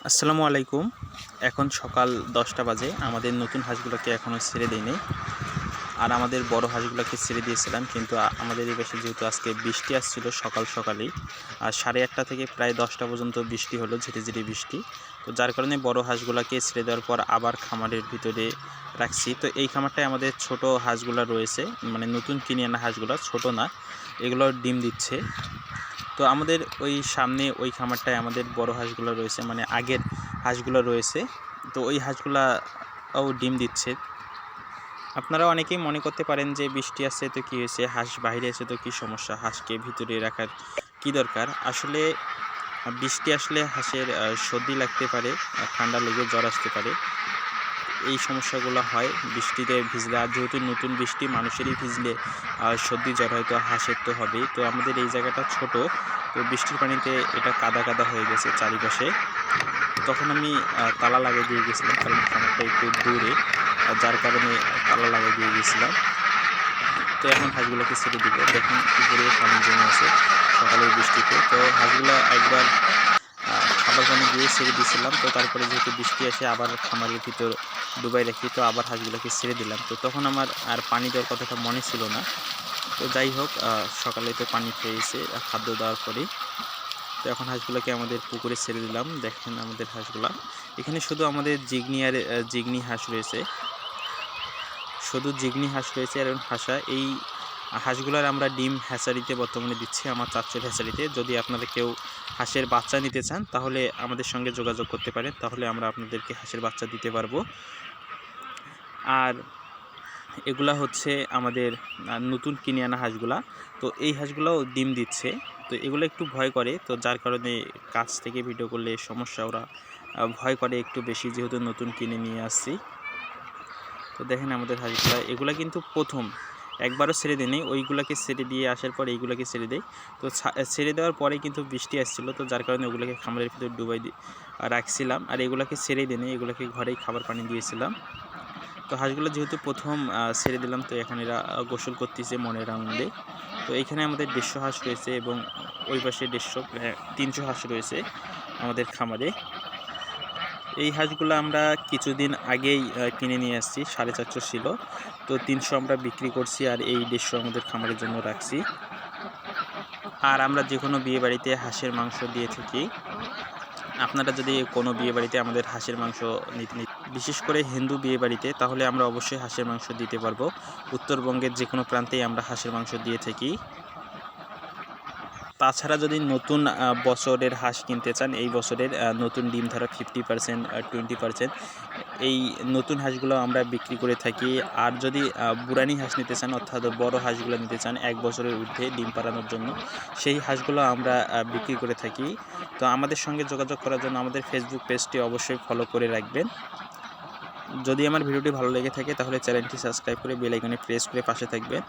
আসসালামু আলাইকুম। এখন সকাল 10টা বাজে। আমাদের নতুন হাঁসগুলোকে এখনও ছেড়ে দিইনি। আর আমাদের বড় হাঁসগুলোকে ছেড়ে দিয়েছিলাম, কিন্তু আমাদের এই পাশে যেহেতু আজকে বৃষ্টি আসছিল সকাল সকালেই, আর 8:30 থেকে প্রায় 10টা পর্যন্ত বৃষ্টি হলো, ঝিরিঝিরি বৃষ্টি। তো যার কারণে বড় হাঁসগুলোকে ছেড়ে দেওয়ার পর আবার খামারের ভিতরে রাখছি। তো এই খামারটায় আমাদের ছোট হাঁসগুলো রয়েছে, মানে নতুন কিনে আনা হাঁসগুলো, ছোট না, এগুলো ডিম দিচ্ছে। তো আমাদের ওই সামনে ওই খামারটায় আমাদের বড় হাঁসগুলো রয়েছে, মানে আগের হাঁসগুলো রয়েছে। তো ওই হাঁসগুলাও ডিম দিচ্ছে। আপনারা অনেকেই মনে করতে পারেন যে বৃষ্টি আসছে তো কী হয়েছে, হাঁস বাইরে আছে তো কী সমস্যা, হাঁসকে ভিতরে রাখার কী দরকার। আসলে বৃষ্টি আসলে হাঁসের সর্দি লাগতে পারে, ঠান্ডা লেগে জ্বর আসতে পারে, এই সমস্যাগুলো হয় বৃষ্টিতে ভিজলে। আর যেহেতু নতুন বৃষ্টি, মানুষেরই ভিজলে সর্দি জ্বর হয়তো হাঁসের তো হবেই। তো আমাদের এই জায়গাটা ছোট, তো বৃষ্টির পানিতে এটা কাদা কাদা হয়ে গেছে চারিপাশে। তখন আমি তালা লাগিয়ে দিয়ে গেছিলাম, কারণ খামারটা একটু দূরে, যার কারণে তালা লাগিয়ে দিয়ে গেছিলাম। তো এখন হাঁসগুলোকে ছেড়ে দিব। দেখুন উপরে পানি জমে আছে সকালের বৃষ্টিতে। তো হাঁসগুলো একবার খাবার পানি দিয়ে ছেড়ে দিয়েছিলাম। তো তারপরে যেহেতু বৃষ্টি আসে আবার খামারের ভিতর ডুবাই রাখি, তো আবার হাঁসগুলোকে ছেড়ে দিলাম। তো তখন আমার আর পানি দেওয়ার কথাটা মনে ছিল না। তো যাই হোক, সকালে তো পানি খেয়েছে খাদ্য দেওয়ার পরেই। তো এখন হাঁসগুলোকে আমাদের পুকুরে ছেড়ে দিলাম। দেখেন আমাদের হাঁসগুলা, এখানে শুধু আমাদের জিগনি আর জিগনি হাঁস রয়েছে, শুধু জিগনি হাঁস রয়েছে আর হাঁসা। এই হাঁসগুলোর আমরা ডিম হ্যাচারিতে বর্তমানে দিচ্ছি, আমার চাচ্চুর হ্যাচারিতে। যদি আপনারা কেউ হাঁসের বাচ্চা নিতে চান তাহলে আমাদের সঙ্গে যোগাযোগ করতে পারেন, তাহলে আমরা আপনাদেরকে হাঁসের বাচ্চা দিতে পারবো। আর এগুলা হচ্ছে আমাদের নতুন কিনে আনা হাঁসগুলা। তো এই হাঁসগুলোও ডিম দিচ্ছে। তো এগুলো একটু ভয় করে, তো যার কারণে কাছ থেকে ভিডিও করলে সমস্যা, ওরা ভয় করে একটু বেশি, যেহেতু নতুন কিনে নিয়ে আসছি। তো দেখেন আমাদের হাঁসগুলা, এগুলা কিন্তু প্রথম, একবারও ছেড়ে দিই নেই। ওইগুলোকে ছেড়ে দিয়ে আসার পর এইগুলোকে ছেড়ে দেয়। তো ছেড়ে দেওয়ার পরে কিন্তু বৃষ্টি আসছিল, তো যার কারণে ওগুলোকে খামারের ভিতরে ডুবাই রাখছিলাম। আর এগুলোকে ছেড়েই দিই নেই, এগুলোকে ঘরেই খাবার পানি দিয়েছিলাম। তো হাঁসগুলো যেহেতু প্রথম ছেড়ে দিলাম, তো এখন এরা গোসল করতেছে মনের আনন্দে। তো এইখানে আমাদের 150 হাঁস রয়েছে এবং ওই পাশে 150 300 হাঁস রয়েছে আমাদের খামারে। এই হাঁসগুলো আমরা কিছুদিন আগেই কিনে নিয়ে আসছি, 450 ছিল। তো 300 আমরা বিক্রি করছি, আর এই 150 আমাদের খামারের জন্য রাখছি। আর আমরা যে কোনো বিয়েবাড়িতে হাঁসের মাংস দিয়ে থাকি। আপনারা যদি কোনো বিয়েবাড়িতে আমাদের হাঁসের মাংস নিতে, বিশেষ করে হিন্দু বিয়েবাড়িতে, তাহলে আমরা অবশ্যই হাঁসের মাংস দিতে পারবো। উত্তরবঙ্গের যে কোনো প্রান্তেই আমরা হাঁসের মাংস দিয়ে থাকি। তাছাড়া যদি নতুন বছরের হাঁস কিনতে চান, এই বছরের নতুন ডিম ধরা 50% 20%, এই নতুন হাঁসগুলো আমরা বিক্রি করে থাকি। আর যদি বুড়ানি হাঁস নিতে চান, অর্থাৎ বড় হাঁসগুলো নিতে চান 1 বছরের ঊর্ধ্বে ডিম পাড়ানোর জন্য, সেই হাঁসগুলো আমরা বিক্রি করে থাকি। তো আমাদের সঙ্গে যোগাযোগ করার জন্য আমাদের ফেসবুক পেজটি অবশ্যই ফলো করে রাখবেন। যদি আমার ভিডিওটি ভালো লেগে থাকে তাহলে চ্যানেলটি সাবস্ক্রাইব করে বেল আইকনে প্রেস করে পাশে থাকবেন।